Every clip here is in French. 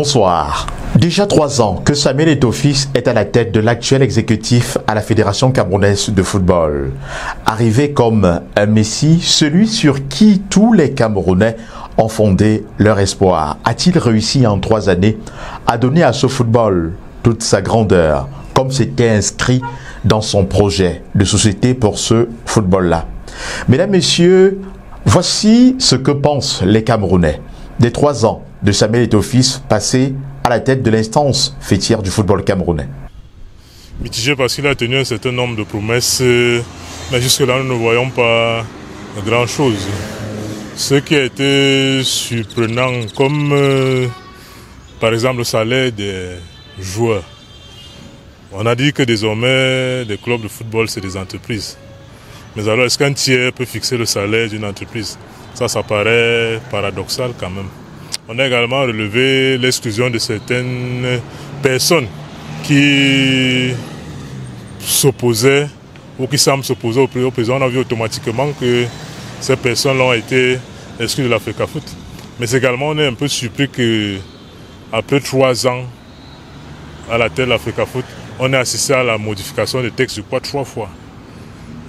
Bonsoir. Déjà 3 ans que Samuel Eto'o-Fils est à la tête de l'actuel exécutif à la Fédération camerounaise de football. Arrivé comme un messie, celui sur qui tous les Camerounais ont fondé leur espoir, a-t-il réussi en 3 années à donner à ce football toute sa grandeur, comme c'était inscrit dans son projet de société pour ce football-là? Mesdames, Messieurs, voici ce que pensent les Camerounais des 3 ans de Samuel Eto'o-Fils passé à la tête de l'instance fêtière du football camerounais. Mitigé parce qu'il a tenu un certain nombre de promesses, mais jusque-là nous ne voyons pas grand-chose. Ce qui a été surprenant, comme par exemple le salaire des joueurs. On a dit que désormais les clubs de football c'est des entreprises. Mais alors est-ce qu'un tiers peut fixer le salaire d'une entreprise? Ça paraît paradoxal quand même. On a également relevé l'exclusion de certaines personnes qui s'opposaient ou qui semblent s'opposer au président. On a vu automatiquement que ces personnes ont été exclues de l'Africafoot. Mais également on est un peu surpris qu'après 3 ans à la tête de l'Africafoot, on ait assisté à la modification des textes, je crois, 3 fois.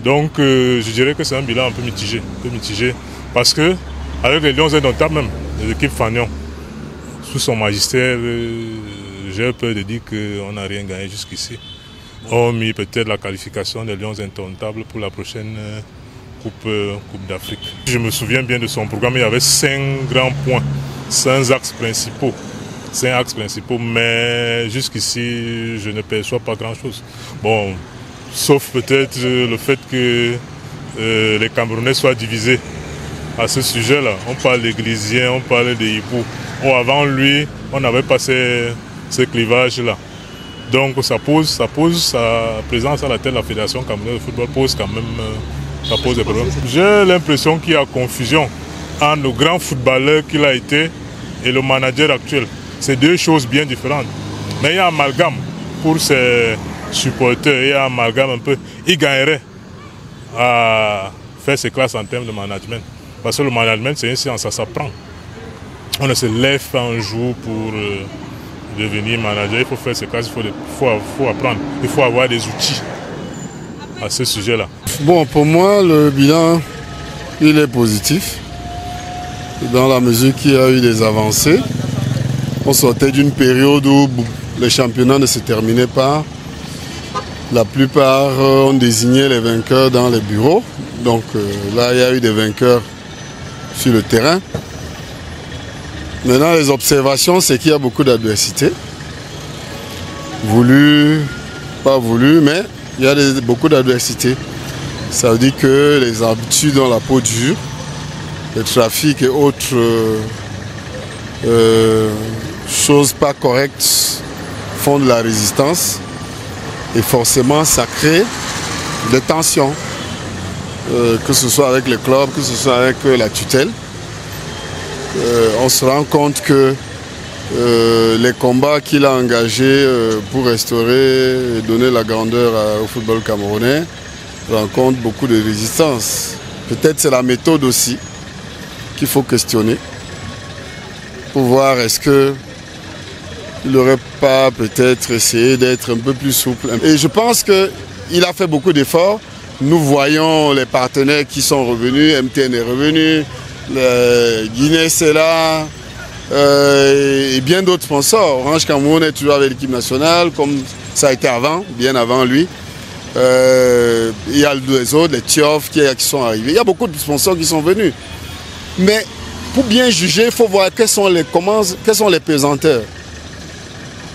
Donc je dirais que c'est un bilan un peu mitigé. Parce que avec les Lions indomptables même, l'équipe Fagnon, sous son magistère, j'ai peur de dire qu'on n'a rien gagné jusqu'ici. Hormis peut-être la qualification des Lions indomptables pour la prochaine Coupe d'Afrique. Je me souviens bien de son programme, il y avait 5 grands points, 5 axes principaux. 5 axes principaux, mais jusqu'ici, je ne perçois pas grand-chose. Bon, sauf peut-être le fait que les Camerounais soient divisés à ce sujet-là. On parle des Glisiens, on parle des Hiboux. Oh, avant lui, on n'avait pas ces clivages-là. Donc sa présence à la tête de la Fédération camerounaise de football pose quand même des problèmes. J'ai l'impression qu'il y a confusion entre le grand footballeur qu'il a été et le manager actuel. C'est 2 choses bien différentes. Mais il y a un amalgame pour ses supporters, il y a un amalgame un peu. Il gagnerait à faire ses classes en termes de management. Parce que le management, c'est une science, ça s'apprend. On ne se lève pas un jour pour devenir manager. Il faut faire ses classes, il faut apprendre. Il faut avoir des outils à ce sujet-là. Bon, pour moi, le bilan, il est positif. Dans la mesure qu'il y a eu des avancées. On sortait d'une période où les championnats ne se terminaient pas. La plupart ont désigné les vainqueurs dans les bureaux. Donc là, il y a eu des vainqueurs sur le terrain. Maintenant, les observations, c'est qu'il y a beaucoup d'adversité. Voulu, pas voulu, mais il y a beaucoup d'adversité. Ça veut dire que les habitudes ont la peau dure. Le trafic et autres choses pas correctes font de la résistance. Et forcément, ça crée des tensions. Que ce soit avec les clubs, que ce soit avec la tutelle. On se rend compte que les combats qu'il a engagés pour restaurer et donner la grandeur au football camerounais rencontrent beaucoup de résistance. Peut-être c'est la méthode aussi qu'il faut questionner pour voir est-ce qu'il n'aurait pas peut-être essayé d'être un peu plus souple. Et je pense qu'il a fait beaucoup d'efforts. Nous voyons les partenaires qui sont revenus, MTN est revenu, Guinée c'est là, et bien d'autres sponsors. Orange Cameroun est toujours avec l'équipe nationale, comme ça a été avant, bien avant lui. Il y a les autres, les Tiof qui sont arrivés. Il y a beaucoup de sponsors qui sont venus. Mais pour bien juger, il faut voir quels sont les pesanteurs.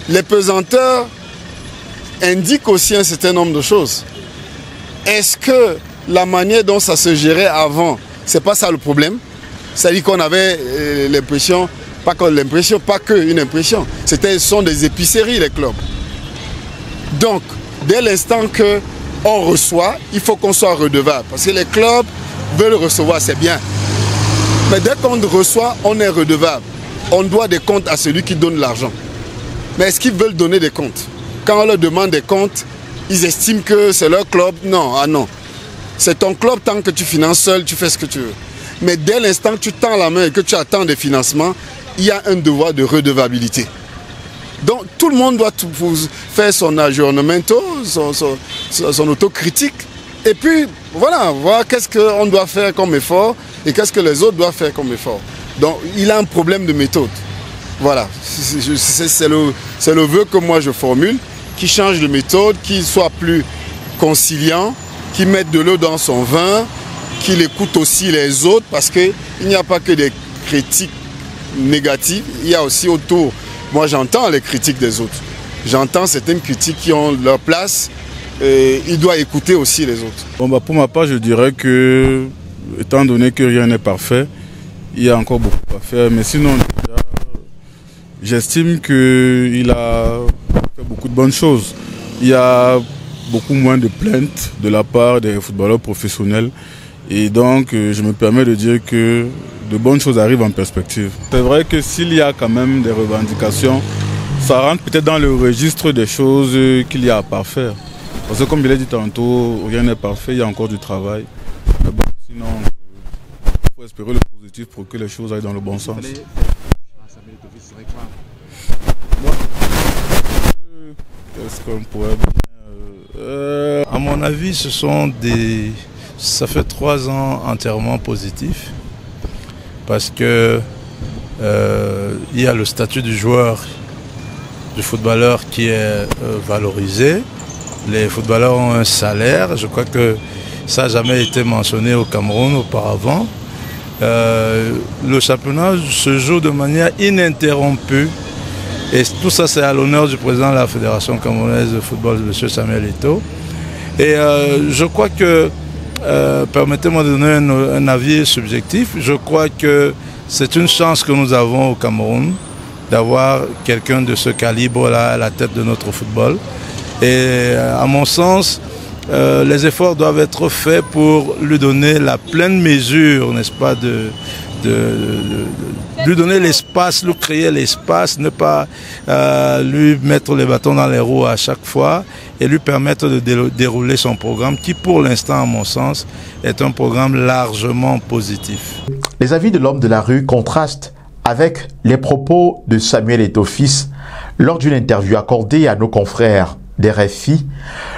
Les pesanteurs indiquent aussi un certain nombre de choses. Est-ce que la manière dont ça se gérait avant, c'est pas ça le problème? C'est-à-dire qu'on avait l'impression, pas qu'une impression, ce sont des épiceries les clubs. Donc, dès l'instant qu'on reçoit, il faut qu'on soit redevable. Parce que les clubs veulent recevoir, c'est bien. Mais dès qu'on reçoit, on est redevable. On doit des comptes à celui qui donne l'argent. Mais est-ce qu'ils veulent donner des comptes? Quand on leur demande des comptes, ils estiment que c'est leur club. Non, ah non. C'est ton club, tant que tu finances seul, tu fais ce que tu veux. Mais dès l'instant que tu tends la main et que tu attends des financements, il y a un devoir de redevabilité. Donc tout le monde doit faire son aggiornamento, son autocritique. Et puis voilà, voir qu'est-ce qu'on doit faire comme effort et qu'est-ce que les autres doivent faire comme effort. Donc il a un problème de méthode. Voilà, c'est le vœu que moi je formule, qui change de méthode, qui soit plus conciliant, qui mette de l'eau dans son vin, qu'il écoute aussi les autres, parce qu'il n'y a pas que des critiques négatives, il y a aussi autour. Moi j'entends les critiques des autres, j'entends certaines critiques qui ont leur place, et il doit écouter aussi les autres. Bon, bah, pour ma part, je dirais que, étant donné que rien n'est parfait, il y a encore beaucoup à faire, mais sinon, j'estime qu'il a fait beaucoup de bonnes choses. Il y a beaucoup moins de plaintes de la part des footballeurs professionnels, et donc je me permets de dire que de bonnes choses arrivent en perspective. C'est vrai que s'il y a quand même des revendications, ça rentre peut-être dans le registre des choses qu'il y a à parfaire. Parce que comme je l'ai dit tantôt, rien n'est parfait, il y a encore du travail. Mais bon, sinon, il faut espérer le positif pour que les choses aillent dans le bon sens. Qu'est-ce qu'on pourrait dire À mon avis, ça fait 3 ans entièrement positifs. Parce que il y a le statut du joueur, du footballeur qui est valorisé. Les footballeurs ont un salaire, je crois que ça n'a jamais été mentionné au Cameroun auparavant. Le championnat se joue de manière ininterrompue et tout ça c'est à l'honneur du président de la Fédération camerounaise de football, M. Samuel Eto'o. Et je crois que, permettez-moi de donner un avis subjectif, je crois que c'est une chance que nous avons au Cameroun d'avoir quelqu'un de ce calibre-là à la tête de notre football. Et à mon sens, les efforts doivent être faits pour lui donner la pleine mesure, n'est-ce pas, lui donner l'espace, lui créer l'espace, ne pas lui mettre les bâtons dans les roues à chaque fois et lui permettre de dérouler son programme qui, pour l'instant, à mon sens, est un programme largement positif. Les avis de l'homme de la rue contrastent avec les propos de Samuel Eto'o fils lors d'une interview accordée à nos confrères d'RFI.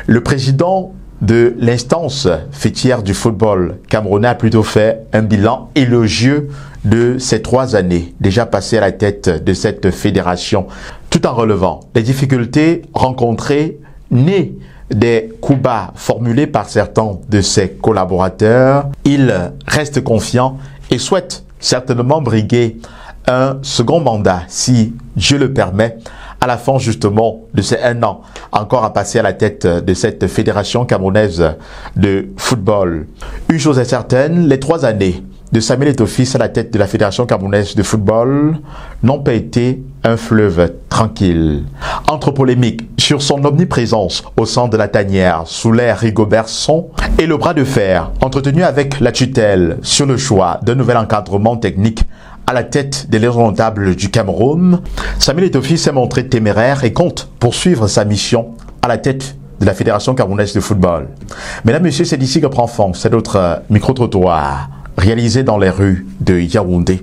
Le président de l'instance fêtière du football camerounais a plutôt fait un bilan élogieux de ces 3 années déjà passées à la tête de cette fédération, tout en relevant les difficultés rencontrées nées des coups bas formulés par certains de ses collaborateurs. Il reste confiant et souhaite certainement briguer un second mandat, si Dieu le permet, à la fin justement de ces 1 an encore à passer à la tête de cette fédération camerounaise de football. Une chose est certaine, les 3 années de Samuel Eto'o fils à la tête de la fédération camerounaise de football n'ont pas été un fleuve tranquille. Entre polémiques sur son omniprésence au sein de la tanière sous l'ère Rigobertson et le bras de fer entretenu avec la tutelle sur le choix d'un nouvel encadrement technique à la tête des Indomptables du Cameroun, Samuel Eto'o fils s'est montré téméraire et compte poursuivre sa mission à la tête de la Fédération camerounaise de football. Mesdames, Messieurs, c'est d'ici que prend fin cet autre micro-trottoir réalisé dans les rues de Yaoundé.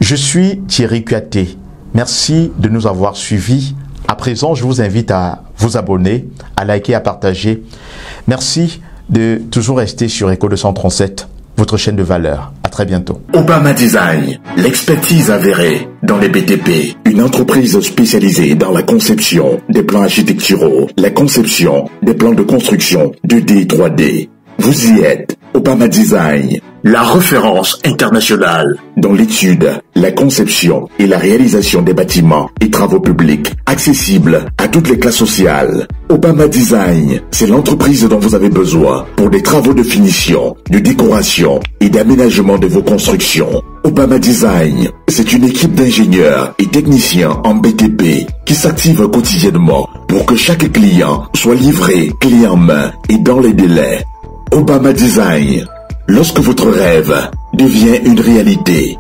Je suis Thierry Kouyaté. Merci de nous avoir suivis. À présent, je vous invite à vous abonner, à liker, à partager. Merci de toujours rester sur Echo 237, votre chaîne de valeur. À très bientôt. Obama Design, l'expertise avérée dans les BTP, une entreprise spécialisée dans la conception des plans architecturaux, la conception des plans de construction 2D et 3D. Vous y êtes. Obama Design, la référence internationale dans l'étude, la conception et la réalisation des bâtiments et travaux publics accessibles à toutes les classes sociales. Obama Design, c'est l'entreprise dont vous avez besoin pour des travaux de finition, de décoration et d'aménagement de vos constructions. Obama Design, c'est une équipe d'ingénieurs et techniciens en BTP qui s'active quotidiennement pour que chaque client soit livré clé en main et dans les délais. Obama Design, lorsque votre rêve devient une réalité.